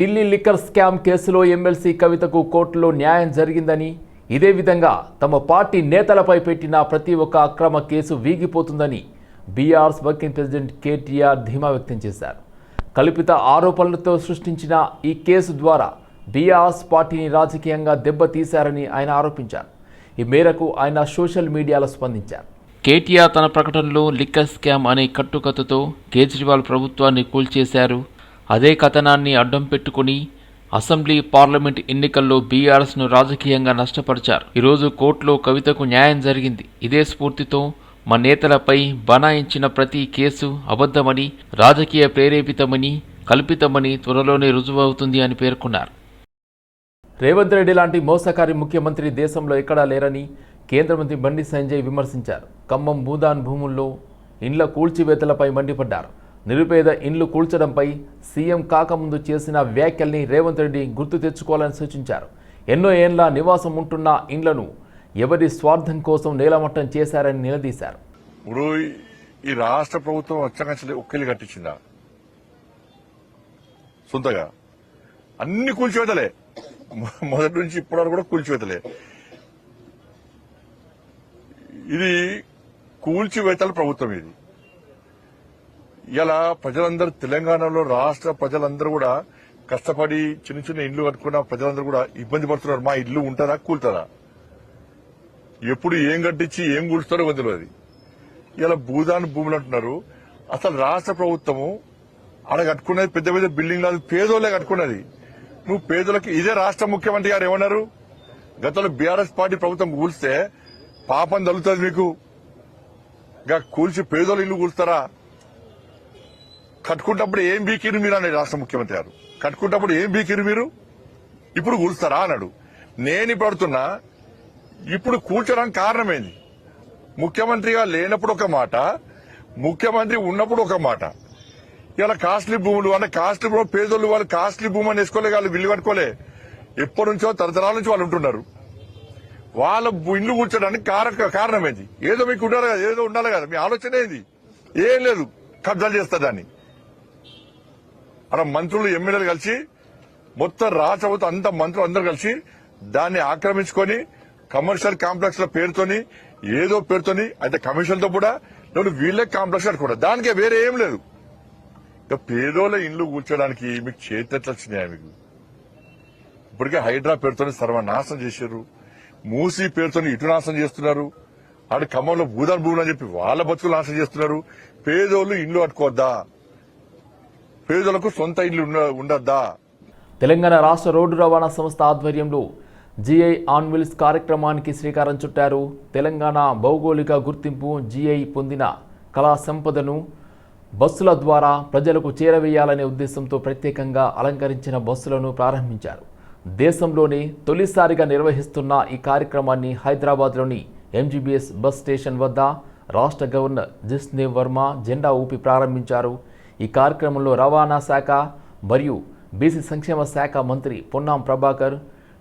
Delhi liquor scam కేసులో MLC కవితకు కోర్టులో న్యాయం జరిగిందని, ఇదే విధంగా తమ పార్టీ నేతలపై పెట్టిన ప్రతి ఒక్క అక్రమ కేసు వీగిపోతుందని బీఆర్ఎస్ వర్కింగ్ ప్రెసిడెంట్ కేటీఆర్ ధీమా వ్యక్తం చేశారు. కల్పిత ఆరోపణలతో సృష్టించిన ఈ కేసు ద్వారా బీఆర్ఎస్ పార్టీని రాజకీయంగా దెబ్బతీశారని ఆయన ఆరోపించారు. ఈ మేరకు ఆయన సోషల్ మీడియాలో స్పందించారు. కేటీఆర్ తన ప్రకటనలో లిక్కర్ స్కామ్ అనే కట్టుకథతో కేజ్రీవాల్ ప్రభుత్వాన్ని కూల్చేశారు. అదే కథనాన్ని అడ్డం పెట్టుకుని అసెంబ్లీ, పార్లమెంట్ ఎన్నికల్లో బీఆర్ఎస్ను రాజకీయంగా నష్టపరిచారు. ఈరోజు కోర్టులో కవితకు న్యాయం జరిగింది. ఇదే స్ఫూర్తితో మా నేతలపై బనాయించిన ప్రతి కేసు అబద్ధమని, రాజకీయ ప్రేరేపితమని, కల్పితమని త్వరలోనే రుజువవుతుంది అని పేర్కొన్నారు. రేవంత్ రెడ్డి లాంటి మోసకారి ముఖ్యమంత్రి దేశంలో ఎక్కడా లేరని కేంద్ర మంత్రి బండి సంజయ్ విమర్శించారు. ఖమ్మం భూదాన్ భూముల్లో ఇండ్ల కూల్చివేతలపై మండిపడ్డారు. నిరుపేద ఇండ్లు కూల్చడంపై సీఎం కాకముందు చేసిన వ్యాఖ్యల్ని రేవంత్ రెడ్డి గుర్తు తెచ్చుకోవాలని సూచించారు. ఎన్నో ఏళ్ల నివాసం ఉంటున్న ఇండ్లను ఎవరి స్వార్థం కోసం నేలమట్టం చేశారని నిలదీశారు. ఇప్పుడు ఈ రాష్ట్ర ప్రభుత్వం వచ్చంగా ఒక్కిలు కట్టించిందా? సొంతగా అన్ని కూల్చివేతలే, మొదటి నుంచి ఇప్పటి వరకు కూడా కూల్చివేతలే. ఇది కూల్చివేతల ప్రభుత్వం. ఇది ఇలా ప్రజలందరూ, తెలంగాణలో రాష్ట్ర ప్రజలందరూ కూడా కష్టపడి చిన్న చిన్న ఇండ్లు కట్టుకున్న ప్రజలందరూ కూడా ఇబ్బంది పడుతున్నారు. మా ఇల్లు ఉంటుందా, కూలుతారా? ఎప్పుడు ఏం కట్టించి ఏం కూల్చుతారో తెలియదు. ఇలా భూదాన్ భూములు అంటున్నారు. అసలు రాష్ట్ర ప్రభుత్వము ఆడ కట్టుకున్నది పెద్ద పెద్ద బిల్డింగ్ లాగా పేదోళ్లే కట్టుకున్నది. నువ్వు పేదోళ్ళకి, ఇదే రాష్ట్ర ముఖ్యమంత్రి గారు ఏమన్నారు? గతంలో బీఆర్ఎస్ పార్టీ ప్రభుత్వం కూల్స్తే పాపం తగులుతుంది మీకు. ఇంకా కూల్చి పేదోళ్ళు ఇల్లు కూల్స్తారా? కట్టుకుంటప్పుడు ఏం బీకిరు మీరు అన్నాడు రాష్ట్ర ముఖ్యమంత్రి గారు. కట్టుకుంటప్పుడు ఏం బీకిరు మీరు, ఇప్పుడు కూల్స్తారా అన్నాడు. నేను ఇప్పుడు అడుగుతున్నా, ఇప్పుడు కూల్చడానికి కారణమేంది? ముఖ్యమంత్రిగా లేనప్పుడు ఒక మాట, ముఖ్యమంత్రి ఉన్నప్పుడు ఒక మాట. ఇలా కాస్ట్లీ భూములు అంటే కాస్ట్లీ భూములు, పేదోళ్ళు వాళ్ళు కాస్ట్లీ భూమి అని వేసుకోలే, వాళ్ళు బిల్లు కట్టుకోలే. ఎప్పటి నుంచో తరతరాల నుంచి వాళ్ళు ఉంటున్నారు. వాళ్ళ ఇల్లు కూర్చోడానికి కారణమేంది? ఏదో మీకు ఉండాలి కదా, ఏదో ఉండాలి కదా. మీ ఆలోచన ఏంది? ఏం లేదు, కబ్జాలు చేస్తారు దాన్ని. అక్కడ మంత్రులు, ఎమ్మెల్యేలు కలిసి మొత్తం రాష్ట్ర ప్రభుత్వం అంత మంత్రులు అందరూ కలిసి దాన్ని ఆక్రమించుకొని కమర్షియల్ కాంప్లెక్స్ ల పేరుతోని, ఏదో పేరుతోని, అయితే కమిషన్ తో కూడా వీళ్ళే కాంప్లెక్స్ కట్టుకుంటారు. దానికే వేరే ఏం లేదు. ఇక పేదోళ్ళ ఇండ్లు కూర్చోడానికి మీకు చేతెట్లు వచ్చినాయా? మీకు ఇప్పటికే హైడ్రా పేరుతోని సర్వనాశనం చేశారు. మూసీ పేరుతోని ఇటు నాశనం చేస్తున్నారు. ఆడ ఖమ్మంలో భూదాన్ భూములు అని చెప్పి వాళ్ళ బతుకులు నాశనం చేస్తున్నారు. పేదోళ్ళు ఇండ్లు కట్టుకోవద్దా? పేదలకు సొంత ఇల్లు ఉండద్దా? తెలంగాణ రాష్ట్ర రోడ్డు రవాణా సంస్థ ఆధ్వర్యంలో జీఐ ఆన్ వీల్స్ కార్యక్రమానికి శ్రీకారం చుట్టారు. తెలంగాణ భౌగోళిక గుర్తింపు జీఐ పొందిన కళా సంపదను బస్సుల ద్వారా ప్రజలకు చేరవేయాలనే ఉద్దేశంతో ప్రత్యేకంగా అలంకరించిన బస్సులను ప్రారంభించారు. దేశంలోనే తొలిసారిగా నిర్వహిస్తున్న ఈ కార్యక్రమాన్ని హైదరాబాద్లోని ఎంజీబీఎస్ బస్ స్టేషన్ వద్ద రాష్ట్ర గవర్నర్ జిష్ణుదేవ్ వర్మ జెండా ఊపి ప్రారంభించారు. ఈ కార్యక్రమంలో రవాణా శాఖ మరియు బీసీ సంక్షేమ శాఖ మంత్రి Ponnam Prabhakar,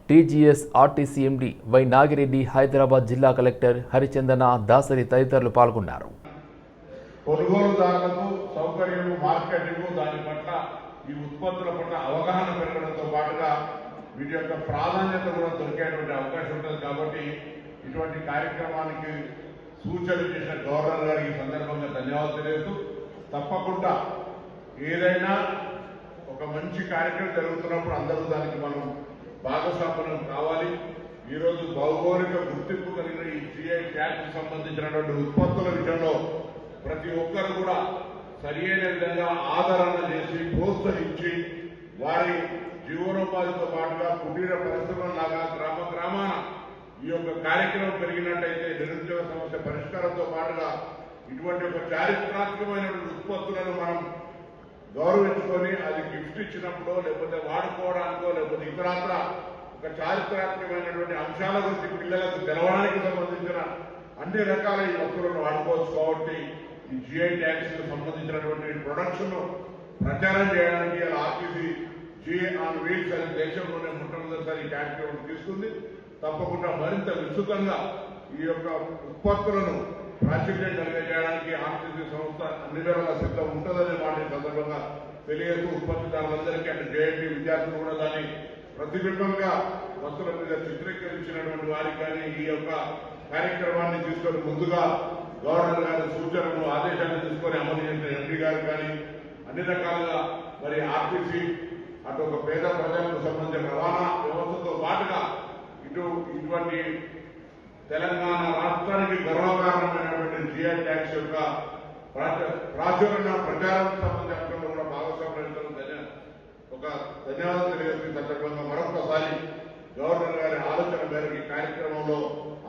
TGS RTC MD Y Nagireddy, Hyderabad జిల్లా కలెక్టర్ హరిచందన దాసరి తదితరులు పాల్గొన్నారు. కొనుగోలుదారులకు సౌకర్యం, మార్కెటింగ్, దాని పట్ల ఈ ఉత్పత్తుల పట్ల అవగాహన పెరగడంతో పాటుగా వీటి యొక్క ప్రాధాన్యత కూడా దొరికేటువంటి అవకాశం ఉంటుంది. కాబట్టి ఇటువంటి కార్యక్రమానికి సూచనలు చేసిన గవర్నర్ గారికి ఈ సందర్భంగా ధన్యవాదాలు తెలియజేస్తూ, తప్పకుండా ఏదైనా ఒక మంచి కార్యక్రమం జరుగుతున్నప్పుడు అందరూ దానికి మనం భాగస్వామ్యం కావాలి. ఈరోజు భౌగోళిక గుర్తింపు కలిగిన ఈ జీఐ ట్యాగ్ కు సంబంధించినటువంటి ఉత్పత్తుల విషయంలో ప్రతి ఒక్కరు కూడా సరియైన విధంగా ఆదరణ చేసి, ప్రోత్సహించి, వారి జీవనోపాధితో పాటుగా కుటీర పరిశ్రమల లాగా గ్రామ గ్రామాన ఈ యొక్క కార్యక్రమం పెరిగినట్టయితే నిరుద్యోగ సమస్య పరిష్కారంతో పాటుగా ఇటువంటి ఒక చారిత్రాత్మకమైనటువంటి ఉత్పత్తులను మనం గౌరవించుకొని అది గిఫ్ట్ ఇచ్చినప్పుడు, లేకపోతే వాడుకోవడానికో, లేకపోతే ఇతరత్ర ఒక చారిత్రాత్మకమైనటువంటి అంశాల గురించి పిల్లలకు తెలవడానికి సంబంధించిన అన్ని రకాల ఈ వస్తువులను వాడుకోవచ్చు. కాబట్టి ఈ జీఐ ట్యాక్స్ కు సంబంధించినటువంటి ప్రొడక్ట్స్ ను ప్రచారం చేయడానికి ఆర్టీసీ జీఐ ఆన్ వీల్స్ అనే దేశంలోనే మొట్టమొదటిసారి ఈ కార్యక్రమం తీసుకుంది. తప్పకుండా మరింత విస్తృతంగా ఈ యొక్క ఉత్పత్తులను ప్రాచుర్యం కలిగజేయడానికి ఆర్టీసీ సంస్థ అన్ని విధాలుగా సిద్ధం ఉంటుందనే మాట సందర్భంగా తెలియదు. ఉత్పత్తిదారులందరికీ అంటే జేఎన్టీ విద్యార్థులు కూడా దాన్ని ప్రతిబింబంగా వస్తువుల మీద చిత్రీకరించినటువంటి వారికి కానీ ఈ యొక్క కార్యక్రమాన్ని తీసుకొని ముందుగా గవర్నర్ గారి సూచనలు ఆదేశాలు తీసుకొని అమలు చేసిన ఎంపీ గారు కానీ అన్ని రకాలుగా మరి ఆర్టీసీ అటు ఒక పేద ప్రజలకు సంబంధించిన రవాణా వ్యవస్థతో పాటుగా ఇటువంటి తెలంగాణ రాష్ట్రానికి గర్వకారణమైనటువంటి జిఐ ట్యాక్స్ యొక్క ప్రాచుర్య ప్రచారం సంబంధించిన కూడా భాగస్వామ్యం ఒక ధన్యవాదాలు తెలియజేసిన సందర్భంగా మరొకసారి గవర్నర్ గారి ఆలోచన మేరకు ఈ కార్యక్రమంలో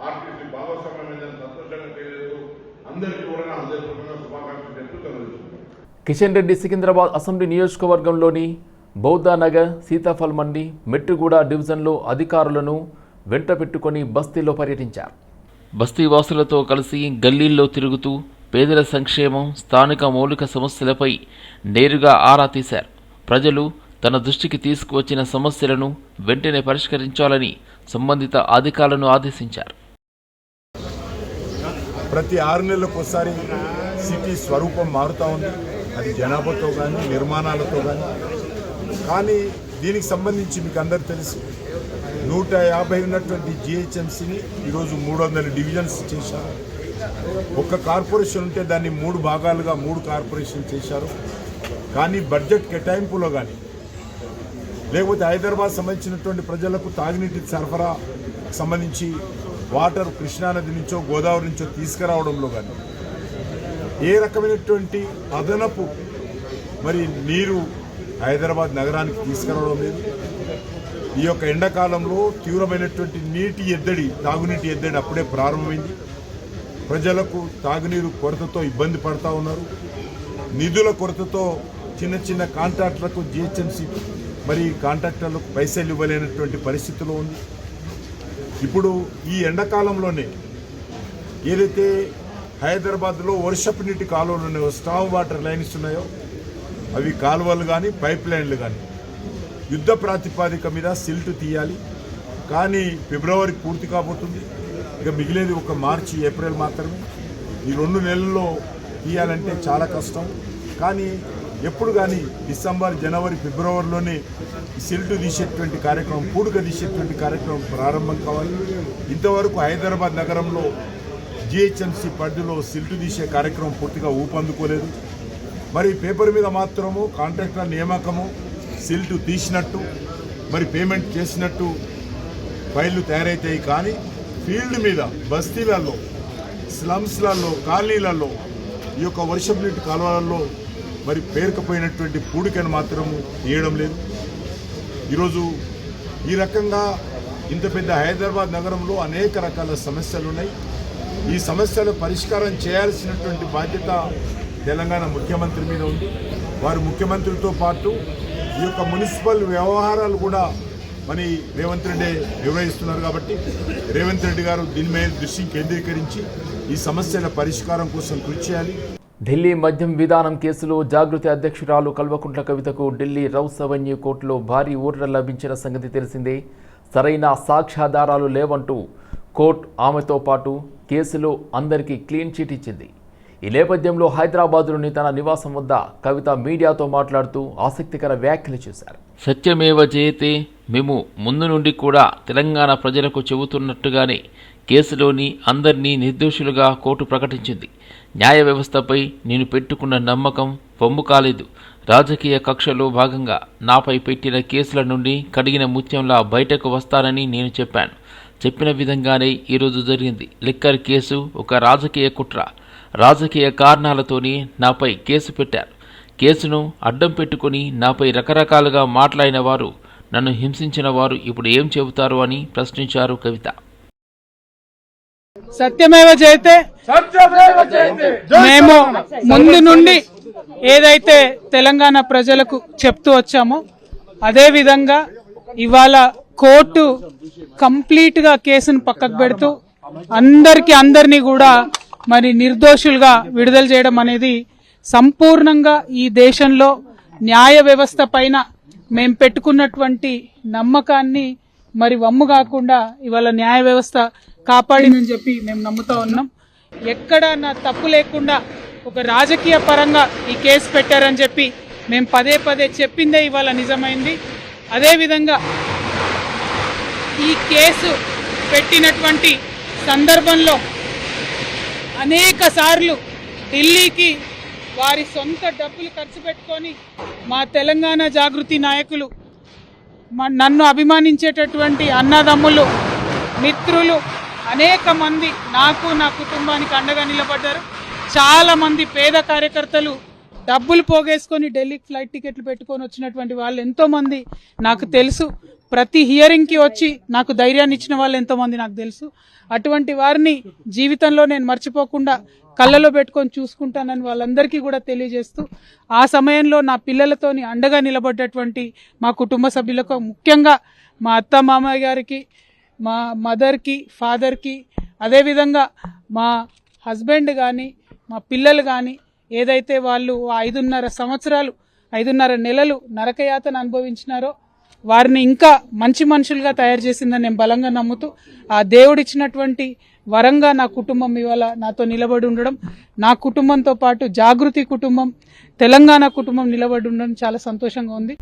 ఆర్టీసీ భాగస్వామ్యమైన సంతోషంగా తెలియజేస్తూ అందరికీ కూడా హృదయపూర్వకంగా శుభాకాంక్షలు చెప్తూ తెలియజేస్తున్నాను. కిషన్ రెడ్డి సికింద్రాబాద్ అసెంబ్లీ నియోజకవర్గంలోని బౌద్ధానగర్, సీతాఫల్ మండి, మెట్టుగూడ డివిజన్లో అధికారులను వెంట పెట్టుకుని బస్తీలో పర్యటించారు. బస్తీ వాసులతో కలిసి గల్లీల్లో తిరుగుతూ పేదల సంక్షేమం, స్థానిక మౌలిక సమస్యలపై నేరుగా ఆరా తీశారు. ప్రజలు తన దృష్టికి తీసుకువచ్చిన సమస్యలను వెంటనే పరిష్కరించాలని సంబంధిత అధికారులను ఆదేశించారు. ప్రతి 6 నెలలకు ఒకసారి సిటీ స్వరూపం మారుతూ ఉంది. అది జనాభాతో కానీ నిర్మాణాలతో కానీ దీనికి సంబంధించి మీకు అందరు తెలుసు 150 ఉన్నటువంటి జిహెచ్ఎంసీని ఈరోజు 300 డివిజన్స్ చేశారు. ఒక్క కార్పొరేషన్ ఉంటే దాన్ని 3 భాగాలుగా 3 కార్పొరేషన్ చేశారు. కానీ బడ్జెట్ కేటాయింపులో కానీ లేకపోతే హైదరాబాద్ సంబంధించినటువంటి ప్రజలకు తాగునీటి సరఫరా సంబంధించి వాటర్ కృష్ణానది నుంచో గోదావరి నుంచో తీసుకురావడంలో కానీ ఏ రకమైనటువంటి అదనపు మరి నీరు హైదరాబాద్ నగరానికి తీసుకురావడం లేదు. ఈ యొక్క ఎండాకాలంలో తీవ్రమైనటువంటి నీటి ఎద్దడి, తాగునీటి ఎద్దడి అప్పుడే ప్రారంభమైంది. ప్రజలకు తాగునీరు కొరతతో ఇబ్బంది పడతా ఉన్నారు. నిధుల కొరతతో చిన్న చిన్న కాంట్రాక్టర్లకు జిహెచ్ఎంసీ మరి కాంట్రాక్టర్లకు పైసలు ఇవ్వలేనటువంటి పరిస్థితిలో ఉంది. ఇప్పుడు ఈ ఎండాకాలంలోనే ఏదైతే హైదరాబాద్లో వర్షపు నీటి కాలువలు ఉన్నాయో, స్టామ్ వాటర్ లైన్స్ ఉన్నాయో, అవి కాలువలు కానీ పైప్ లైన్లు కానీ యుద్ధ ప్రాతిపాదిక మీద సిల్ట్ తీయాలి. కానీ ఫిబ్రవరి పూర్తి కాబోతుంది. ఇక మిగిలేది ఒక మార్చి, ఏప్రిల్ మాత్రమే. ఈ 2 నెలల్లో తీయాలంటే చాలా కష్టం. కానీ ఎప్పుడు కానీ డిసెంబర్, జనవరి, ఫిబ్రవరిలోనే సిల్ట్ తీసేటువంటి కార్యక్రమం, పూడిక తీసేటువంటి కార్యక్రమం ప్రారంభం కావాలి. ఇంతవరకు హైదరాబాద్ నగరంలో జిహెచ్ఎంసీ పరిధిలో సిల్ట్ తీసే కార్యక్రమం పూర్తిగా ఊపందుకోలేదు. మరి పేపర్ మీద మాత్రము కాంట్రాక్టర్ నియామకము, సిల్ట్ తీసినట్టు మరి పేమెంట్ చేసినట్టు ఫైళ్లు తయారవుతాయి. కానీ ఫీల్డ్ మీద బస్తీలలో, స్లమ్స్లలో, కాలనీలలో ఈ యొక్క వర్షపు నీటి కాలువలలో మరి పేరుకుపోయినటువంటి పూడికను మాత్రము తీయడం లేదు. ఈరోజు ఈ రకంగా ఇంత పెద్ద హైదరాబాద్ నగరంలో అనేక రకాల సమస్యలు ఉన్నాయి. ఈ సమస్యలు పరిష్కారం చేయాల్సినటువంటి బాధ్యత తెలంగాణ ముఖ్యమంత్రి మీద ఉంది. వారు ముఖ్యమంత్రితో పాటు ఈ యొక్క మున్సిపల్ వ్యవహారాలు కూడా మరి రేవంత్ రెడ్డి నిర్వహిస్తున్నారు. కాబట్టి రేవంత్ రెడ్డి గారు దీని మీద దృష్టి కేంద్రీకరించి ఈ సమస్యల పరిష్కారం కోసం కృషి చేయాలి. ఢిల్లీ మద్యం విధానం కేసులో జాగృతి అధ్యక్షురాలు కల్వకుంట్ల కవితకు ఢిల్లీ రౌస్ అవెన్యూ కోర్టులో భారీ ఊరట లభించిన సంగతి తెలిసిందే. సరైన సాక్ష్యాధారాలు లేవంటూ కోర్టు ఆమెతో పాటు కేసులో అందరికీ క్లీన్ చిట్ ఇచ్చింది. ఈ నేపథ్యంలో హైదరాబాద్లోని తన నివాసం వద్ద కవిత మీడియాతో మాట్లాడుతూ ఆసక్తికర వ్యాఖ్యలు చేశారు. సత్యమేవ జయతే, మేము ముందు నుండి కూడా తెలంగాణ ప్రజలకు చెబుతున్నట్టుగానే కేసులోని అందరినీ నిర్దోషులుగా కోర్టు ప్రకటించింది. న్యాయ వ్యవస్థపై నేను పెట్టుకున్న నమ్మకం పొమ్ము కాలేదు. రాజకీయ కక్షలో భాగంగా నాపై పెట్టిన కేసుల నుండి కడిగిన ముత్యంలా బయటకు వస్తానని నేను చెప్పాను. చెప్పిన విధంగానే ఈరోజు జరిగింది. లిక్కర్ కేసు ఒక రాజకీయ కుట్ర. రాజకీయ కారణాలతోనే నాపై కేసు పెట్టారు. కేసును అడ్డం పెట్టుకుని నాపై రకరకాలుగా మాట్లాడిన వారు, నన్ను హింసించిన వారు ఇప్పుడు ఏం చెబుతారు అని ప్రశ్నించారు కవిత. సత్యమేవ జయతే. మేము ముందు నుండి ఏదైతే తెలంగాణ ప్రజలకు చెప్తూ వచ్చామో అదే విధంగా ఇవాళ కోర్టు కంప్లీట్ గా కేసును పక్కకు పెడుతూ అందరినీ కూడా మరి నిర్దోషులుగా విడుదల చేయడం అనేది సంపూర్ణంగా ఈ దేశంలో న్యాయ వ్యవస్థ పైన మేము పెట్టుకున్నటువంటి నమ్మకాన్ని మరి వమ్ము కాకుండా ఇవాళ న్యాయ వ్యవస్థ కాపాడిందని చెప్పి మేము నమ్ముతా ఉన్నాం. ఎక్కడ నా తప్పు లేకుండా ఒక రాజకీయ పరంగా ఈ కేసు పెట్టారని చెప్పి మేము పదే పదే చెప్పిందే ఇవాళ నిజమైంది. అదేవిధంగా ఈ కేసు పెట్టినటువంటి సందర్భంలో అనేక సార్లు ఢిల్లీకి వారి సొంత డబ్బులు ఖర్చు పెట్టుకొని మా తెలంగాణ జాగృతి నాయకులు, నన్ను అభిమానించేటటువంటి అన్నదమ్ములు, మిత్రులు అనేక మంది నాకు, నా కుటుంబానికి అండగా నిలబడ్డారు. చాలామంది పేద కార్యకర్తలు డబ్బులు పోగేసుకొని ఢిల్లీకి ఫ్లైట్ టికెట్లు పెట్టుకొని వచ్చినటువంటి వాళ్ళు ఎంతోమంది నాకు తెలుసు. ప్రతి హియరింగ్కి వచ్చి నాకు ధైర్యాన్ని ఇచ్చిన వాళ్ళు ఎంతోమంది నాకు తెలుసు. అటువంటి వారిని జీవితంలో నేను మర్చిపోకుండా కళ్ళలో పెట్టుకొని చూసుకుంటానని వాళ్ళందరికీ కూడా తెలియజేస్తూ, ఆ సమయంలో నా పిల్లలతోని అండగా నిలబడ్డటువంటి మా కుటుంబ సభ్యులకు, ముఖ్యంగా మా అత్త మామయ్య గారికి, మా మదర్కి, ఫాదర్కి, అదేవిధంగా మా హస్బెండ్ కానీ మా పిల్లలు కానీ ఏదైతే వాళ్ళు 5.5 నెలలు నరకయాతన అనుభవించినారో వారిని ఇంకా మంచి మనుషులుగా తయారు చేసిందని నేను బలంగా నమ్ముతూ, ఆ దేవుడిచ్చినటువంటి వరంగా నా కుటుంబం ఇవాళ నాతో నిలబడి ఉండడం, నా కుటుంబంతో పాటు జాగృతి కుటుంబం, తెలంగాణ కుటుంబం నిలబడి ఉండడం చాలా సంతోషంగా ఉంది.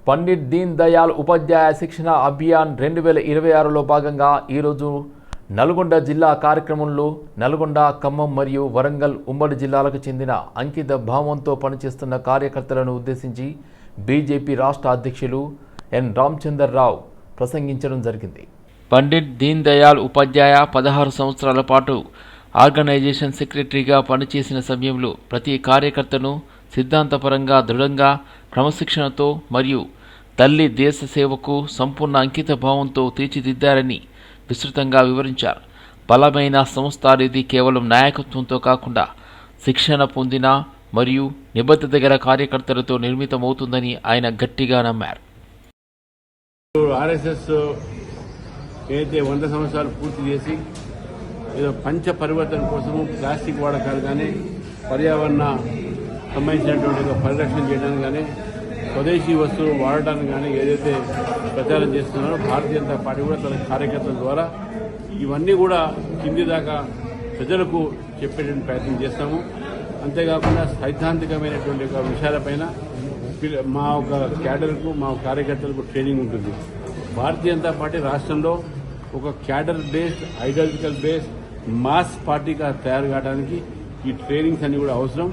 పండిట్ దీన్ దయాళ్ ఉపాధ్యాయ శిక్షణ అభియాన్ 2026లో భాగంగా ఈరోజు నల్గొండ జిల్లా కార్యక్రమంలో నల్గొండ, ఖమ్మం మరియు వరంగల్ ఉమ్మడి జిల్లాలకు చెందిన అంకిత భావంతో పనిచేస్తున్న కార్యకర్తలను ఉద్దేశించి బీజేపీ రాష్ట్ర అధ్యక్షులు ఎన్ రామచంద్రరావు ప్రసంగించడం జరిగింది. పండిట్ దీన్ దయాళ్ ఉపాధ్యాయ 16 సంవత్సరాల పాటు ఆర్గనైజేషన్ సెక్రటరీగా పనిచేసిన సమయంలో ప్రతి కార్యకర్తను సిద్ధాంతపరంగా దృఢంగా, క్రమశిక్షణతో మరియు తల్లి దేశ సేవకు సంపూర్ణ అంకిత భావంతో తీర్చిదిద్దారని విస్తృతంగా వివరించారు. బలమైన సంస్థ అనేది కేవలం నాయకత్వంతో కాకుండా శిక్షణ పొందిన మరియు నిబద్ధత గల కార్యకర్తలతో నిర్మితమవుతుందని ఆయన గట్టిగా నమ్మారు. ఆర్ఎస్ఎస్ ఏదైతే 100 సంవత్సరాలు పూర్తి చేసి ఏదో పంచ పరివర్తన కోసము ప్లాస్టిక్ వాడకాలు కానీ, పర్యావరణ సంబంధించినటువంటి పరిరక్షణ చేయడానికి కానీ, స్వదేశీ వస్తువులు వాడడానికి కానీ ఏదైతే ప్రచారం చేస్తున్నారో భారతీయ జనతా పార్టీ కూడా తన కార్యకర్తల ద్వారా ఇవన్నీ కూడా కింది దాకా ప్రజలకు చెప్పేటువంటి ప్రయత్నం చేస్తాము. అంతేకాకుండా సైద్ధాంతికమైనటువంటి ఒక విషయాలపైన మా ఒక క్యాడర్కు, మా కార్యకర్తలకు ట్రైనింగ్ ఉంటుంది. భారతీయ జనతా పార్టీ రాష్ట్రంలో ఒక cadre based, ideological based mass పార్టీగా తయారు కావడానికి ఈ ట్రైనింగ్స్ అన్ని కూడా అవసరం.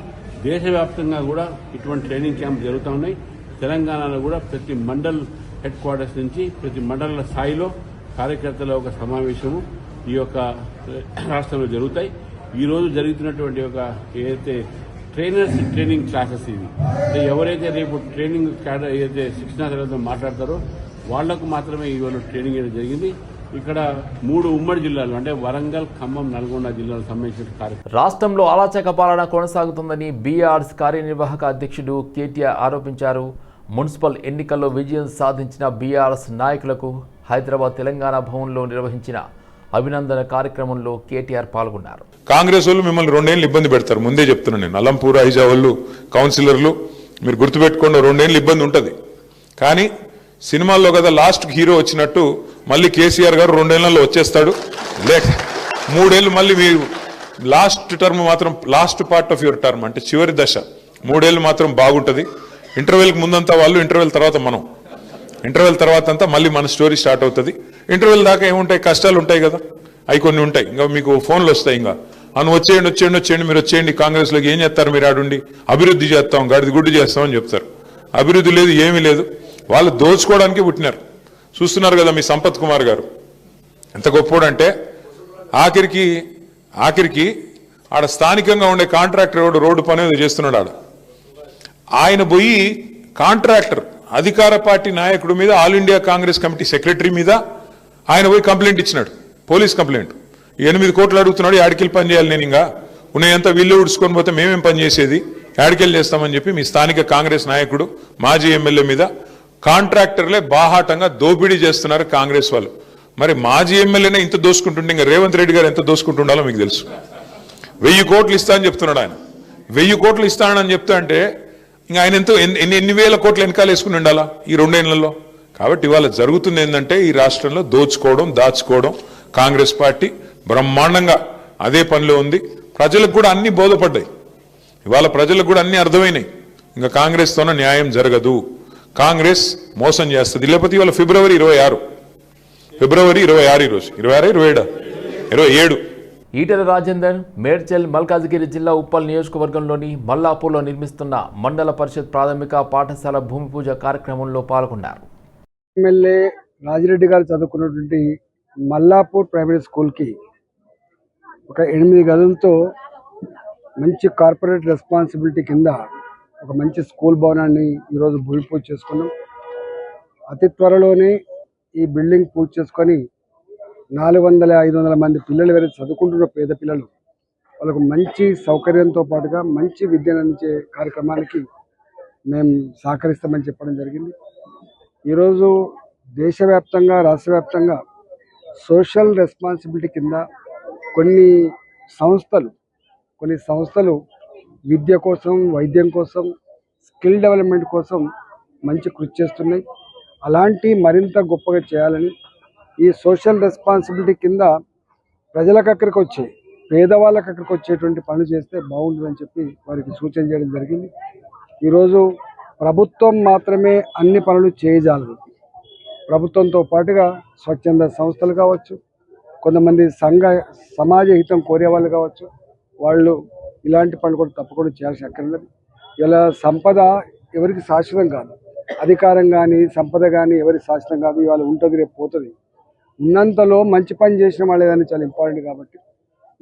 దేశవ్యాప్తంగా కూడా ఇటువంటి ట్రైనింగ్ క్యాంప్ జరుగుతూ ఉన్నాయి. తెలంగాణలో కూడా ప్రతి మండల్ హెడ్ క్వార్టర్స్ నుంచి ప్రతి మండల స్థాయిలో కార్యకర్తల ఒక సమావేశము ఈ యొక్క రాష్ట్రంలో జరుగుతాయి. ఈ రోజు జరుగుతున్నటువంటి ఒక ఏదైతే ట్రైనర్స్ ట్రైనింగ్ క్లాసెస్, ఇది ఎవరైతే రేపు ట్రైనింగ్ క్యాడర్ ఏదైతే శిక్షణా తరగతిలో మాట్లాడతారో వాళ్లకు మాత్రమే ఇవాళ ట్రైనింగ్ అనేది జరిగింది. ఇక్కడ 3 ఉమ్మడి జిల్లాలు అంటే వరంగల్, ఖమ్మం, నల్గొండ జిల్లాలకు సంబంధించిన కార్యక్రమం. రాష్ట్రంలో అరాచక పాలన కొనసాగుతుందని బీఆర్ఎస్ కార్యనిర్వాహక అధ్యక్షుడు కేటీఆర్ ఆరోపించారు. మున్సిపల్ ఎన్నికల్లో విజయం సాధించిన బీఆర్ఎస్ నాయకులకు హైదరాబాద్ తెలంగాణ భవన్లో నిర్వహించిన అభినందన కార్యక్రమంలో కేటీఆర్ పాల్గొన్నారు. కాంగ్రెస్ వాళ్ళు మిమ్మల్ని 2 ఏళ్ళు ఇబ్బంది పెడతారు, ముందే చెప్తున్నాను నేను. అలంపూర్, ఐజా వాళ్ళు కౌన్సిలర్లు మీరు గుర్తుపెట్టుకోండి, 2 ఏళ్ళు ఇబ్బంది ఉంటుంది. కానీ సినిమాల్లో కదా లాస్ట్ హీరో వచ్చినట్టు మళ్ళీ కేసీఆర్ గారు 2 ఏళ్లలో వచ్చేస్తాడు. లేక 3 ఏళ్ళు మళ్ళీ మీరు లాస్ట్ టర్మ్ మాత్రం, last part of your term అంటే చివరి దశ 3 ఏళ్ళు మాత్రం బాగుంటుంది. ఇంటర్వెల్కి ముందంతా వాళ్ళు, ఇంటర్వెల్ తర్వాత మనం, ఇంటర్వెల్ తర్వాత అంతా మళ్ళీ మన స్టోరీ స్టార్ట్ అవుతుంది. ఇంటర్వెల్ దాకా ఏముంటాయి, కష్టాలు ఉంటాయి కదా, అవి కొన్ని ఉంటాయి. ఇంకా మీకు ఫోన్లు వస్తాయి, ఇంకా అను వచ్చేయండి మీరు వచ్చేయండి కాంగ్రెస్లోకి, ఏం చేస్తారు మీరు ఆడుండి, అభివృద్ధి చేస్తాం, గడిది గుడ్డు చేస్తామని చెప్తారు. అభివృద్ధి లేదు, ఏమీ లేదు. వాళ్ళు దోచుకోవడానికి పుట్టినారు. చూస్తున్నారు కదా మీ సంపత్ కుమార్ గారు ఎంత గొప్పోడంటే, ఆఖరికి ఆడ స్థానికంగా ఉండే కాంట్రాక్టర్ రోడ్డు పని చేస్తున్నాడు. ఆయన పోయి కాంట్రాక్టర్ అధికార పార్టీ నాయకుడి మీద, all India Congress committee secretary మీద ఆయన పోయి కంప్లైంట్ ఇచ్చినాడు, పోలీస్ కంప్లైంట్. 8 కోట్లు అడుగుతున్నాడు, యాడికెళ్ళి పని చేయాలి, నేను ఇంకా ఉన్నాయంతా వీళ్ళు ఉడుచుకొని పోతే మేమేం పని చేసేది, యాడికెళ్ళి చేస్తామని చెప్పి మీ స్థానిక కాంగ్రెస్ నాయకుడు, మాజీ ఎమ్మెల్యే మీద కాంట్రాక్టర్లే బాహాటంగా దోపిడీ చేస్తున్నారు కాంగ్రెస్ వాళ్ళు. మరి మాజీ ఎమ్మెల్యేనే ఇంత దోసుకుంటుంటే ఇంకా రేవంత్ రెడ్డి గారు ఎంత దోసుకుంటుండాలో మీకు తెలుసు. 1000 కోట్లు ఇస్తా అని చెప్తున్నాడు ఆయన. 1000 కోట్లు ఇస్తానని చెప్తా అంటే ఇంకా ఆయన ఎంతో ఎన్ని వేల కోట్లు వెనకాల వేసుకుని ఉండాలా ఈ 2 ఏళ్లలో. కాబట్టి ఇవాళ జరుగుతుంది ఏంటంటే, ఈ రాష్ట్రంలో దోచుకోవడం, దాచుకోవడం. కాంగ్రెస్ పార్టీ బ్రహ్మాండంగా అదే పనిలో ఉంది. ప్రజలకు కూడా అన్ని బోధపడ్డాయి, ఇవాళ ప్రజలకు కూడా అన్ని అర్థమైనాయి. ఇంకా కాంగ్రెస్తోన న్యాయం జరగదు, కాంగ్రెస్ మోసం చేస్తుంది. లేకపోతే ఇవాళ ఫిబ్రవరి 26 ఈరోజు 27 ఈటెల రాజేందర్ మేడ్చల్ మల్కాజ్గిరి జిల్లా ఉప్పల్ నియోజకవర్గంలోని మల్లాపూర్లో నిర్మిస్తున్న మండల పరిషత్ ప్రాథమిక పాఠశాల భూమి పూజ కార్యక్రమంలో పాల్గొన్నారు. ఎమ్మెల్యే రాజిరెడ్డి గారు చదువుకున్నటువంటి మల్లాపూర్ ప్రైమరీ స్కూల్కి ఒక 8 గదులతో మంచి కార్పొరేట్ రెస్పాన్సిబిలిటీ కింద ఒక మంచి స్కూల్ భవనాన్ని ఈరోజు భూమి పూజ చేసుకున్నాం. అతి త్వరలోనే ఈ బిల్డింగ్ పూజ చేసుకొని 400-500 మంది పిల్లలు ఎవరైతే చదువుకుంటున్న పేద పిల్లలు వాళ్ళకు మంచి సౌకర్యంతో పాటుగా మంచి విద్యను అందించే కార్యక్రమానికి మేము సహకరిస్తామని చెప్పడం జరిగింది. ఈరోజు దేశవ్యాప్తంగా రాష్ట్ర వ్యాప్తంగా సోషల్ రెస్పాన్సిబిలిటీ కింద కొన్ని సంస్థలు విద్య కోసం, వైద్యం కోసం, స్కిల్ డెవలప్మెంట్ కోసం మంచి కృషి చేస్తున్నాయి. అలాంటి మరింత గొప్పగా చేయాలని, ఈ సోషల్ రెస్పాన్సిబిలిటీ కింద ప్రజలకు అక్కడికి వచ్చే పేదవాళ్ళకి అక్కడికి వచ్చేటువంటి పనులు చేస్తే బాగుంటుందని చెప్పి వారికి సూచన చేయడం జరిగింది. ఈరోజు ప్రభుత్వం మాత్రమే అన్ని పనులు చేయజాలదు. ప్రభుత్వంతో పాటుగా స్వచ్ఛంద సంస్థలు కావచ్చు, కొంతమంది సమాజ హితం కోరే వాళ్ళు కావచ్చు, వాళ్ళు ఇలాంటి పనులు కూడా తప్పకుండా చేయాల్సి అక్కర్లేదు. ఇలా సంపద ఎవరికి శాశ్వతం కాదు, అధికారం కానీ సంపద కానీ ఎవరికి శాశ్వతం కాదు. ఇవాళ ఉంటుంది, రేపు పోతుంది. ఉన్నంతలో మంచి పని చేసిన వాళ్ళు ఏదైనా చాలా ఇంపార్టెంట్. కాబట్టి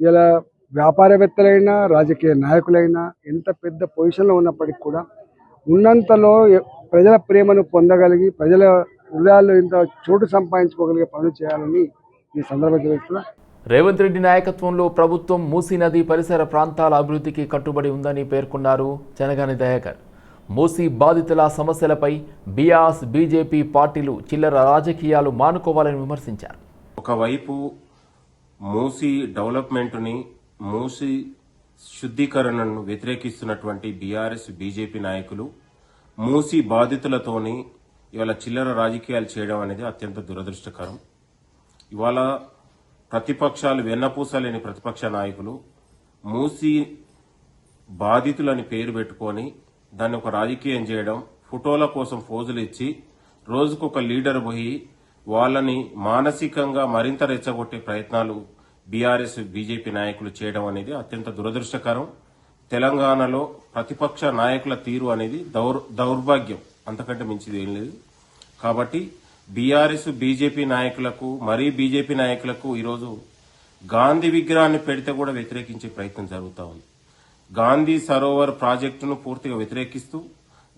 ఇలా వ్యాపారవేత్తలైనా రాజకీయ నాయకులైనా ఎంత పెద్ద పొజిషన్లో ఉన్నప్పటికీ కూడా ఉన్నంతలో ప్రజల ప్రేమను పొందగలిగి ప్రజల హృదయాల్లో ఇంత చోటు సంపాదించుకోగలిగే పనులు చేయాలని ఈ సందర్భంగా తెలుస్తున్నా. రేవంత్ రెడ్డి నాయకత్వంలో ప్రభుత్వం మూసీ నది పరిసర ప్రాంతాల అభివృద్ధికి కట్టుబడి ఉందని పేర్కొన్నారు చెనగాని దయాకర్. మూసీ బాధితుల సమస్యలపై బీఆర్ఎస్, బీజేపీ పార్టీలు చిల్లర రాజకీయాలు మానుకోవాలని విమర్శించారు. ఒకవైపు మూసీ డెవలప్మెంట్ని, మూసీ శుద్ధీకరణను వ్యతిరేకిస్తున్నటువంటి బీఆర్ఎస్, బీజేపీ నాయకులు మూసీ బాధితులతోని ఇవాళ చిల్లర రాజకీయాలు చేయడం అనేది అత్యంత దురదృష్టకరం. ఇవాళ ప్రతిపక్షాలు వెన్నపూసలేని ప్రతిపక్ష నాయకులు మూసీ బాధితులని పేరు పెట్టుకొని దాన్ని ఒక రాజకీయం చేయడం, ఫోటోల కోసం ఫోజులు ఇచ్చి రోజుకొక లీడర్ పోయి వాళ్ళని మానసికంగా మరింత రెచ్చగొట్టే ప్రయత్నాలు బీఆర్ఎస్, బీజేపీ నాయకులు చేయడం అనేది అత్యంత దురదృష్టకరం. తెలంగాణలో ప్రతిపక్ష నాయకుల తీరు అనేది దౌర్భాగ్యం, అంతకంటే మించిది ఏం లేదు. కాబట్టి బీఆర్ఎస్, బీజేపీ నాయకులకు, మరీ బీజేపీ నాయకులకు ఈరోజు గాంధీ విగ్రహాన్ని పెడితే కూడా వ్యతిరేకించే ప్రయత్నం జరుగుతూ ఉంది. గాంధీ సరోవర్ ప్రాజెక్టును పూర్తిగా వ్యతిరేకిస్తూ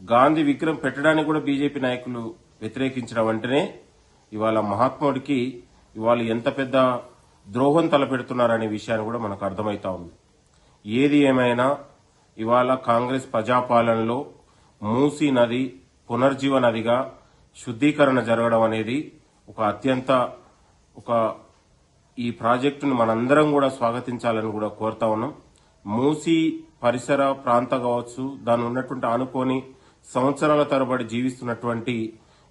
గాంధీ విగ్రహం పెట్టడానికి కూడా బీజేపీ నాయకులు వ్యతిరేకించడం అంటేనే ఇవాళ మహాత్ముడికి ఇవాళ ఎంత పెద్ద ద్రోహం తలపెడుతున్నారనే విషయాన్ని కూడా మనకు అర్థమవుతా ఉంది. ఏది ఏమైనా ఇవాళ కాంగ్రెస్ ప్రజాపాలనలో మూసీ నది పునర్జీవ నదిగా శుద్ధీకరణ జరగడం అనేది ఈ ప్రాజెక్టును మనందరం కూడా స్వాగతించాలని కూడా కోరుతా ఉన్నాం. మూసీ పరిసర ప్రాంతం కావచ్చు, దాని ఉన్నటువంటి ఆనుకొని సంవత్సరాల తరబడి జీవిస్తున్నటువంటి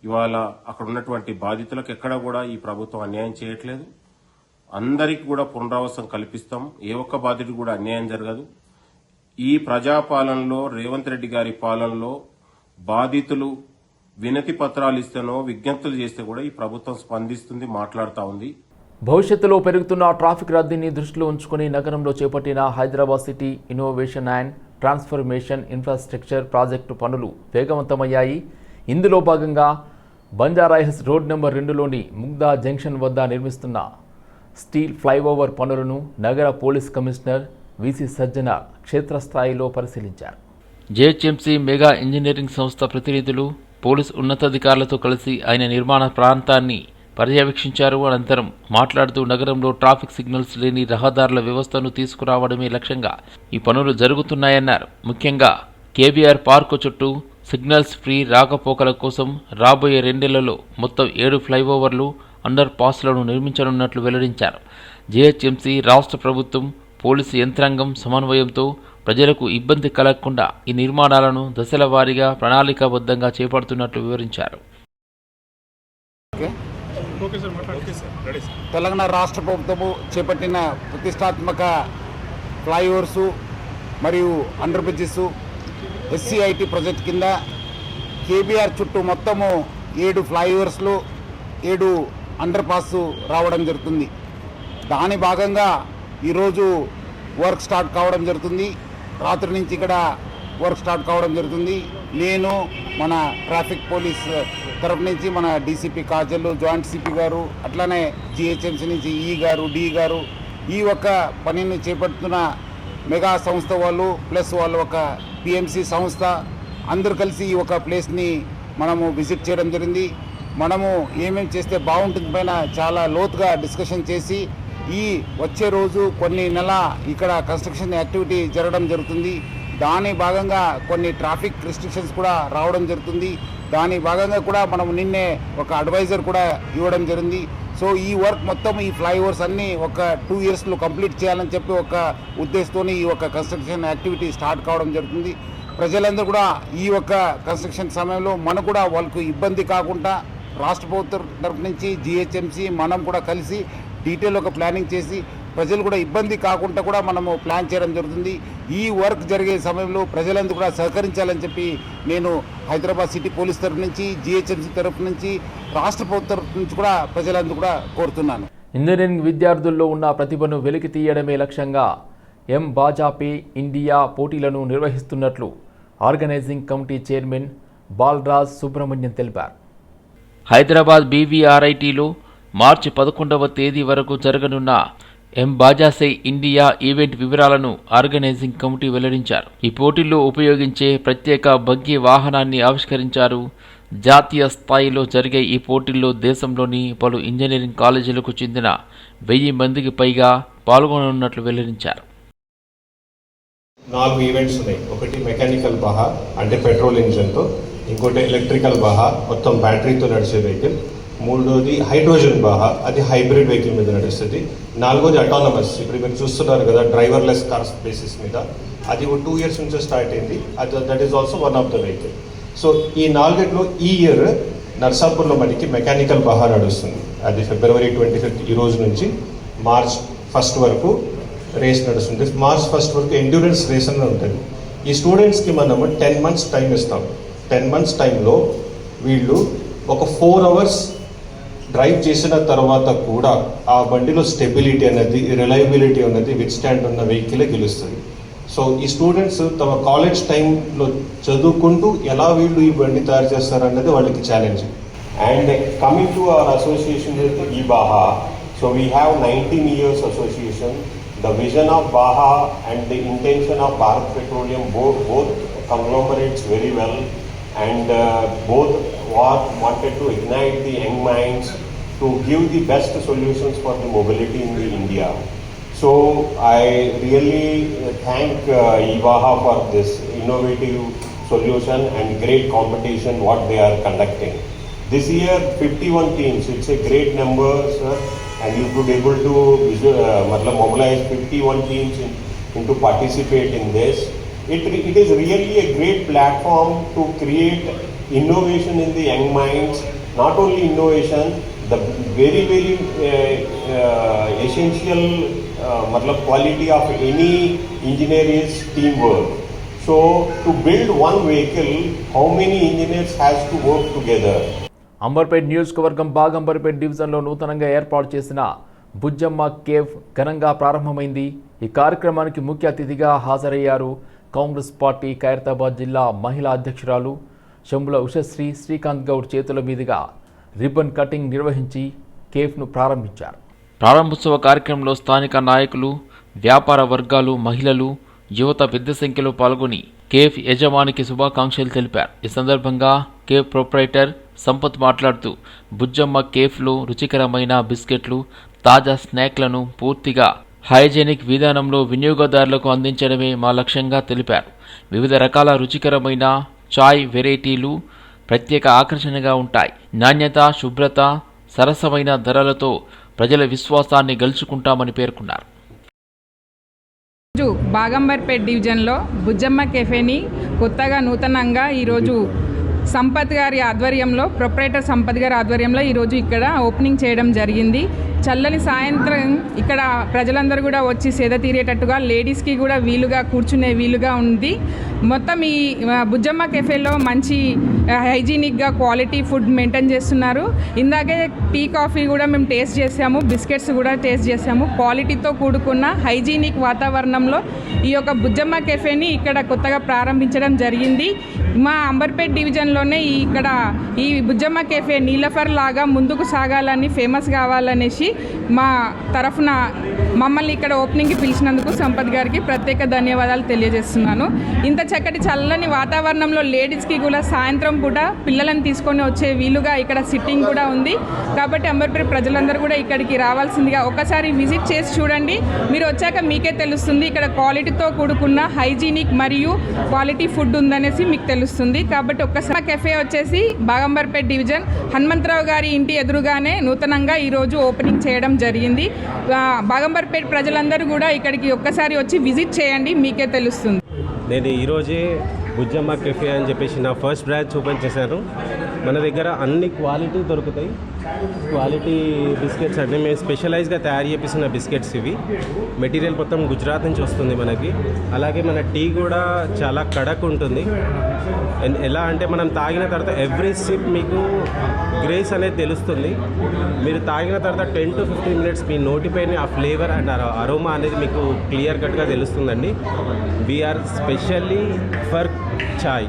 ఇవాళ అక్కడ ఉన్నటువంటి బాధితులకు ఎక్కడ కూడా ఈ ప్రభుత్వం అన్యాయం చేయట్లేదు. అందరికీ కూడా పునరావాసం కల్పిస్తాం. ఏ ఒక్క బాధితుడికి కూడా అన్యాయం జరగదు. ఈ ప్రజాపాలనలో, రేవంత్ రెడ్డి గారి పాలనలో బాధితులు వినతి పత్రాలు ఇస్తేనో విజ్ఞప్తులు చేస్తే కూడా ఈ ప్రభుత్వం స్పందిస్తుంది, మాట్లాడుతూ ఉంది. భవిష్యత్తులో పెరుగుతున్న ట్రాఫిక్ రద్దీని దృష్టిలో ఉంచుకుని నగరంలో చేపట్టిన Hyderabad city innovation and transformation infrastructure project పనులు వేగవంతమయ్యాయి. ఇందులో భాగంగా బంజారాహిల్స్ రోడ్ నెంబర్ 2లోని ముగ్దా జంక్షన్ వద్ద నిర్మిస్తున్న స్టీల్ ఫ్లైఓవర్ పనులను నగర పోలీస్ కమిషనర్ విసి సజ్జన క్షేత్రస్థాయిలో పరిశీలించారు. జేహెచ్ఎంసీ మెగా ఇంజనీరింగ్ సంస్థ ప్రతినిధులు, పోలీస్ ఉన్నతాధికారులతో కలిసి ఆయన నిర్మాణ ప్రాంతాన్ని పర్యవేక్షించారు. అనంతరం మాట్లాడుతూ నగరంలో ట్రాఫిక్ సిగ్నల్స్ లేని రహదారుల వ్యవస్థను తీసుకురావడమే లక్ష్యంగా ఈ పనులు జరుగుతున్నాయన్నారు. ముఖ్యంగా కేబీఆర్ పార్కు చుట్టూ సిగ్నల్స్ ఫ్రీ రాకపోకల కోసం రాబోయే 2 ఏళ్లలో మొత్తం 7 ఫ్లైఓవర్లు, అండర్ పాస్లను నిర్మించనున్నట్లు వెల్లడించారు. జేహెచ్ఎంసీ, రాష్ట్ర ప్రభుత్వం, పోలీసు యంత్రాంగం సమన్వయంతో ప్రజలకు ఇబ్బంది కలగకుండా ఈ నిర్మాణాలను దశల వారీగా ప్రణాళికాబద్ధంగా చేపడుతున్నట్లు వివరించారు. తెలంగాణ రాష్ట్ర ప్రభుత్వము చేపట్టిన ప్రతిష్టాత్మక ఫ్లైఓవర్సు మరియు అండర్ బ్రిడ్జెస్ SCIT ప్రాజెక్ట్ కింద కేబీఆర్ చుట్టూ మొత్తము 7 ఫ్లైఓవర్స్లు 7 అండర్ పాస్ రావడం జరుగుతుంది. దాని భాగంగా ఈరోజు వర్క్ స్టార్ట్ కావడం జరుగుతుంది. రాత్రి నుంచి ఇక్కడ వర్క్ స్టార్ట్ కావడం జరుగుతుంది. నేను మన ట్రాఫిక్ పోలీస్ తరఫు నుంచి మన డీసీపీ కాజల్, జాయింట్ సిపి గారు, అట్లానే GHMC నుంచి ఈ గారు, డి గారు, ఈ ఒక్క పనిని చేపడుతున్న మెగా సంస్థ వాళ్ళు ప్లస్ వాళ్ళు ఒక PMC సంస్థ అందరూ కలిసి ఈ ఒక ప్లేస్ని మనము విజిట్ చేయడం జరిగింది. మనము ఏమేమి చేస్తే బాగుంటుంది పైన చాలా లోతుగా డిస్కషన్ చేసి ఈ వచ్చే రోజు కొన్ని నెల ఇక్కడ కన్స్ట్రక్షన్ యాక్టివిటీ జరగడం జరుగుతుంది. దాని భాగంగా కొన్ని ట్రాఫిక్ రిస్ట్రిక్షన్స్ కూడా రావడం జరుగుతుంది. దాని భాగంగా కూడా మనం నిన్నే ఒక అడ్వైజర్ కూడా ఇవ్వడం జరిగింది. సో ఈ వర్క్ మొత్తం ఈ ఫ్లైఓవర్స్ అన్నీ ఒక 2 ఇయర్స్లో కంప్లీట్ చేయాలని చెప్పి ఒక ఉద్దేశంతో ఈ ఒక కన్స్ట్రక్షన్ యాక్టివిటీ స్టార్ట్ కావడం జరుగుతుంది. ప్రజలందరూ కూడా ఈ యొక్క కన్స్ట్రక్షన్ సమయంలో మనకు కూడా వాళ్ళకు ఇబ్బంది కాకుండా రాష్ట్ర ప్రభుత్వం తరఫు నుంచి GHMC మనం కూడా కలిసి డీటెయిల్ ఒక ప్లానింగ్ చేసి ప్రజలు కూడా ఇబ్బంది కాకుండా కూడా మనము ప్లాన్ చేయడం జరుగుతుంది. ఈ వర్క్ జరిగే సమయంలో ప్రజలందరూ కూడా సహకరించాలని చెప్పి నేను హైదరాబాద్ సిటీ పోలీస్ తరఫు నుంచి, GHMC తరఫు నుంచి, రాష్ట్ర ప్రభుత్వం తరఫు నుంచి కూడా ప్రజలందరూ కూడా కోరుతున్నాను. ఇంజనీరింగ్ విద్యార్థుల్లో ఉన్న ప్రతిభను వెలికి తీయడమే లక్ష్యంగా బాజాపే ఇండియా పోటీలను నిర్వహిస్తున్నట్లు organising committee chairman Balaraj Subrahmanyam తెలిపారు. హైదరాబాద్ BVRITలో మార్చి 11వ తేదీ వరకు జరగనున్న బాజాసే ఇండియా ఈవెంట్ వివరాలను ఆర్గనైజింగ్ కమిటీ వెల్లడించారు. ఈ పోటీల్లో ఉపయోగించే ప్రత్యేక బగ్గీ వాహనాన్ని ఆవిష్కరించారు. జాతీయ స్థాయిలో జరిగే ఈ పోటీల్లో దేశంలోని పలు ఇంజనీరింగ్ కాలేజీలకు చెందిన 1000 మందికి పైగా పాల్గొననున్నట్లు వెల్లడించారు. 4 ఈవెంట్స్ ఉన్నాయి. ఒకటి మెకానికల్ బహా అంటే పెట్రోల్ ఇంజన్తో, ఇంకోటి ఎలక్ట్రికల్ బహా మొత్తం బ్యాటరీతో నడిచే వెహికల్, మూడోది హైడ్రోజన్ బహా అది హైబ్రిడ్ వెహికల్ మీద నడుస్తుంది, నాలుగోది అటానమస్ ఇప్పుడు మీరు చూస్తున్నారు కదా డ్రైవర్లెస్ కార్స్ బేసిస్ మీద, అది 2 ఇయర్స్ నుంచి స్టార్ట్ అయింది. అది that is also one of the vehicle. So ఈ 4 ఈ ఇయర్ నర్సాపూర్లో మనకి మెకానికల్ బహా నడుస్తుంది. అది February 25 ఈ రోజు నుంచి March 1 వరకు రేస్ నడుస్తుంది. March 1 వరకు ఎండ్యూరెన్స్ రేస్ అని ఉంటుంది. ఈ స్టూడెంట్స్కి మనము 10 months టైం ఇస్తాం. 10 months టైంలో వీళ్ళు ఒక 4 hours డ్రైవ్ చేసిన తర్వాత కూడా ఆ బండిలో స్టెబిలిటీ అనేది, రిలయబిలిటీ అనేది విత్ స్టాండ్ ఉన్న వెహికలే గెలుస్తుంది. సో ఈ స్టూడెంట్స్ తమ కాలేజ్ టైంలో చదువుకుంటూ ఎలా వీళ్ళు ఈ బండి తయారు చేస్తారన్నది వాళ్ళకి challenge. And coming to our association with Baja, so we have 19 years association. The vision of Baha and the intention of Bharat Petroleum both conglomerates very well, and both wanted to ignite the young minds to give the best solutions for the mobility in the India. So I really thank Baha for this innovative solution and great competition what they are conducting. This year 51 teams, it's a great number, sir. And you could able to mobilize 51 teams into participate in this. It is really a great platform to create innovation in the young minds. Not only innovation, the very essential quality of any engineer is teamwork. So to build one vehicle, how many engineers has to work together? Amberpet నియోజకవర్గం బాగంబర్పేట్ డివిజన్లో నూతనంగా ఏర్పాటు చేసిన Bujjamma cave ఘనంగా ప్రారంభమైంది. ఈ కార్యక్రమానికి ముఖ్య అతిథిగా హాజరయ్యారు కాంగ్రెస్ పార్టీ ఖైరతాబాద్ జిల్లా మహిళా అధ్యక్షురాలు శంభుల ఉషశ్రీ శ్రీకాంత్ గౌడ్ చేతుల మీదుగా రిబ్బన్ కటింగ్ నిర్వహించి కేఫ్ను ప్రారంభించారు. ప్రారంభోత్సవ కార్యక్రమంలో స్థానిక నాయకులు, వ్యాపార వర్గాలు, మహిళలు, యువత పెద్ద సంఖ్యలో పాల్గొని కేఫ్ యజమానికి శుభాకాంక్షలు తెలిపారు. ఈ సందర్భంగా కేఫ్ ప్రొప్రైటర్ సంపత్ మాట్లాడుతూ బుజ్జమ్మ కేఫ్లో రుచికరమైన బిస్కెట్లు, తాజా స్నాక్లను పూర్తిగా హైజెనిక్ విధానంలో వినియోగదారులకు అందించడమే మా లక్ష్యంగా తెలిపారు. వివిధ రకాల రుచికరమైన చాయ్ వెరైటీలు ప్రత్యేక ఆకర్షణగా ఉంటాయి. నాణ్యత, శుభ్రత, సరసమైన ధరలతో ప్రజల విశ్వాసాన్ని గెలుచుకుంటామని పేర్కొన్నారు. బాగంబర్పేట్ డివిజన్లో బుజ్జమ్మ కెఫేని కొత్తగా నూతనంగా ఈరోజు సంపత్ గారి ఆధ్వర్యంలో, ప్రొపరేటర్ సంపత్ గారి ఆధ్వర్యంలో ఈరోజు ఇక్కడ ఓపెనింగ్ చేయడం జరిగింది. చల్లని సాయంత్రం ఇక్కడ ప్రజలందరూ కూడా వచ్చి సేద తీరేటట్టుగా, లేడీస్కి కూడా వీలుగా కూర్చునే వీలుగా ఉంది. మొత్తం ఈ బుజ్జమ్మ కెఫేలో మంచి హైజీనిక్గా క్వాలిటీ ఫుడ్ మెయింటైన్ చేస్తున్నారు. ఇందాకే టీ కాఫీ కూడా మేము టేస్ట్ చేసాము, బిస్కెట్స్ కూడా టేస్ట్ చేసాము. క్వాలిటీతో కూడుకున్న హైజీనిక్ వాతావరణంలో ఈ యొక్క బుజ్జమ్మ కెఫేని ఇక్కడ కొత్తగా ప్రారంభించడం జరిగింది. మా అంబర్పేట్ డివిజన్లోనే ఇక్కడ ఈ బుజ్జమ్మ కెఫే నీలఫర్ లాగా ముందుకు సాగాలని, ఫేమస్ కావాలనేసి మా తరఫున మమ్మల్ని ఇక్కడ ఓపెనింగ్కి పిలిచినందుకు సంపత్ గారికి ప్రత్యేక ధన్యవాదాలు తెలియజేస్తున్నాను. ఇంత చక్కటి చల్లని వాతావరణంలో లేడీస్కి కూడా సాయంత్రం పూట పిల్లలను తీసుకొని వచ్చే వీలుగా ఇక్కడ సిట్టింగ్ కూడా ఉంది. కాబట్టి అంబర్పేట ప్రజలందరూ కూడా ఇక్కడికి రావాల్సిందిగా ఒకసారి విజిట్ చేసి చూడండి. మీరు వచ్చాక మీకే తెలుస్తుంది ఇక్కడ క్వాలిటీతో కూడుకున్న హైజీనిక్ మరియు క్వాలిటీ ఫుడ్ ఉందనేసి మీకు తెలుస్తుంది. కాబట్టి ఒక్కసారి కెఫే వచ్చేసి బాగంబర్పేట్ డివిజన్ హనుమంతరావు గారి ఇంటి ఎదురుగానే నూతనంగా ఈరోజు ఓపెనింగ్ చేయడం జరిగింది. బాగంబర్పేట్ ప్రజలందరూ కూడా ఇక్కడికి ఒక్కసారి వచ్చి విజిట్ చేయండి, మీకే తెలుస్తుంది. నేను ఈరోజే బుజ్జమ్మ కెఫే అని చెప్పేసి నా ఫస్ట్ బ్రాంచ్ ఓపెన్ చేశాను. మన దగ్గర అన్ని క్వాలిటీ దొరుకుతాయి. క్వాలిటీ బిస్కెట్స్ అంటే మేము స్పెషలైజ్గా తయారు చేపిస్తున్న బిస్కెట్స్ ఇవి. మెటీరియల్ మొత్తం గుజరాత్ నుంచి వస్తుంది మనకి. అలాగే మన టీ కూడా చాలా కడక్ ఉంటుంది. ఎలా అంటే మనం తాగిన తర్వాత ఎవ్రీ సిప్ మీకు గ్రేస్ అనేది తెలుస్తుంది. మీరు తాగిన తర్వాత 10 to 15 minutes మీ నోటిపైన ఆ ఫ్లేవర్ అండ్ అరోమా అనేది మీకు క్లియర్ కట్గా తెలుస్తుందండి. We're specially for chai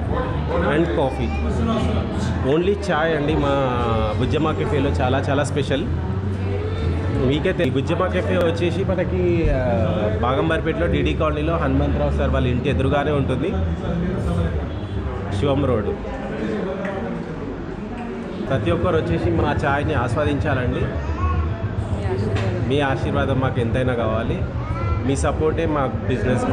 and coffee, only chai అండి. మా బుజ్జమ్మ కెఫేలో చాలా చాలా స్పెషల్. మీకే బుజ్జమ్మ కెఫే వచ్చేసి మనకి బాగంబర్పేటలో డీడీ కాలనీలో హనుమంతరావు సార్ వాళ్ళ ఇంటి ఎదురుగానే ఉంటుంది, శివం రోడ్. ప్రతి ఒక్కరు వచ్చేసి మా ఛాయ్ని ఆస్వాదించాలండి. మీ ఆశీర్వాదం మాకు ఎంతైనా కావాలి. మీ సపోర్టే మా బిజినెస్.